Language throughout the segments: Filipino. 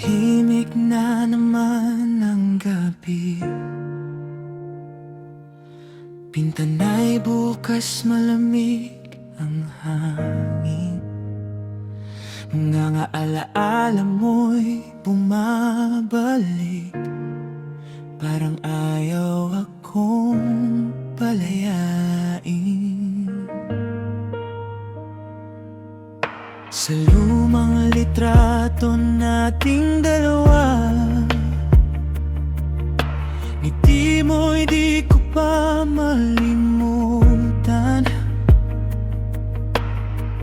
Tahimik na naman ang gabi, pintana'y bukas, malamig ang hangin. Mga alaala mo'y bumabalik, parang ayaw akong palayain. Sa lumang litrato nating dalawa, ngiti mo'y di ko pa malimutan.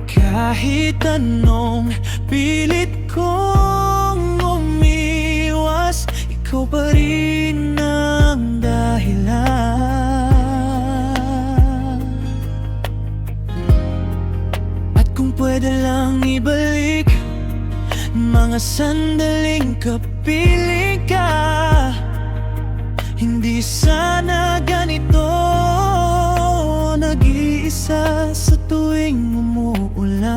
Kahit anong pilit kong umiwas, ikaw pa rin ang dahilan. At kung pwede lang ibalik mga sandaling kapiling ka, hindi sana ganito nag-iisa sa tuwing umuulan.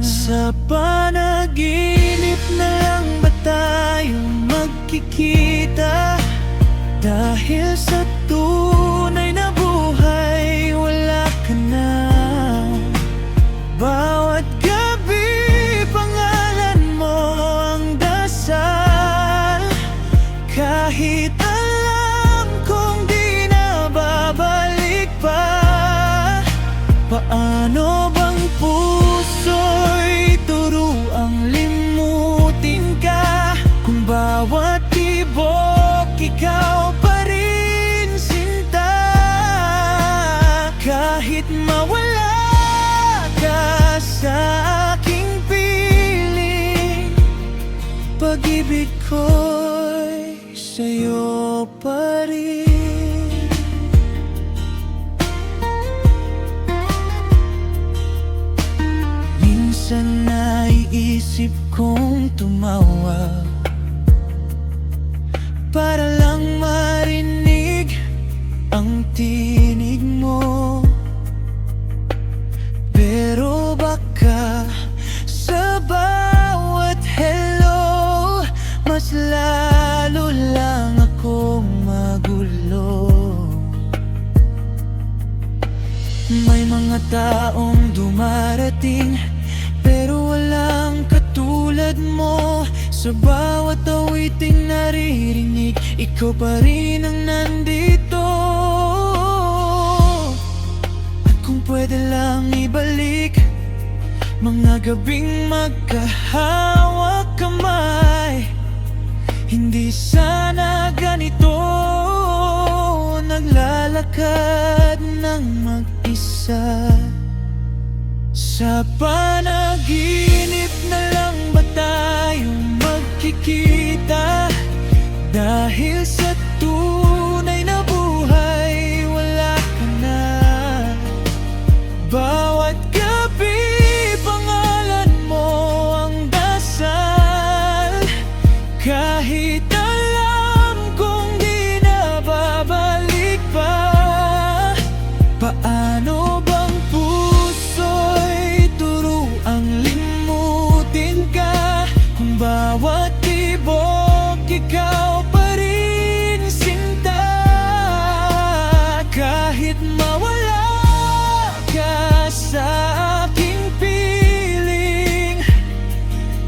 Sa panaginip na lang ba tayo magkikita? Dahil sa tunay na buhay wala ka na. Bawat gabi pangalan mo ang dasal, kahit alam kong di na babalik pa. Paano bang puso'y turuang limutin ka, kung bawat tibok ikaw pa rin sinta? Kahit mawala ka sa aking piling, pag-ibig ko'y sa'yo pa rin. Minsan naiisip kong tumawa para lang marinig ang tinig mo. Pero baka sa bawat hello, mas lalo lang akong magulo. May mga taong dumarating, pero walang katulad mo. Sa bawat awiting naririnig, ikaw pa rin ang nandito. At kung pwede lang ibalik mga gabing magkahawak kamay, hindi sana ganito naglalakad ng mag-isa. Sa panaginip na lang ba tayo magkikita? Dahil sa tunay na buhay wala ka na. Bawat gabi pangalan mo ang dasal, kahit alam kong di na babalik pa. Paano bang puso'y turuang limutin ka, kung bawat tibok ikaw pa rin sinta? Kahit mawala ka sa aking piling,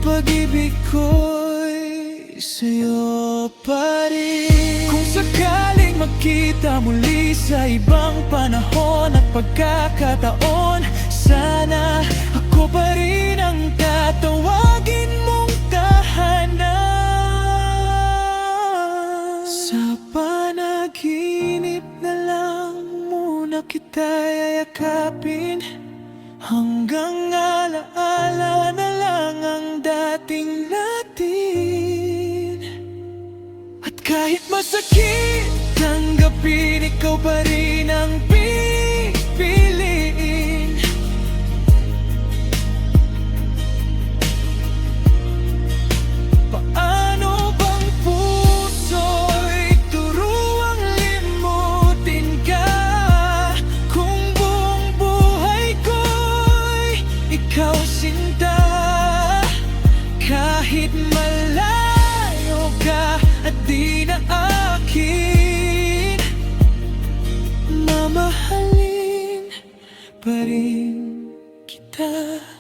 pag-ibig ko'y sa'yo pa rin. Kung sakaling magkita muli sa ibang panahon at pagkakataon, sana ako pa rin ang tatawagin mong tahanan. Sa panaginip na lang muna kita yayakapin, hanggang alaala na lang ang dating natin. At kahit masakit tanggapin, ikaw pa rin ang pipiliin. Paano bang puso'y turuang limutin ka, kung buong buhay ko'y ikaw sinta? Kahit pa rin kita.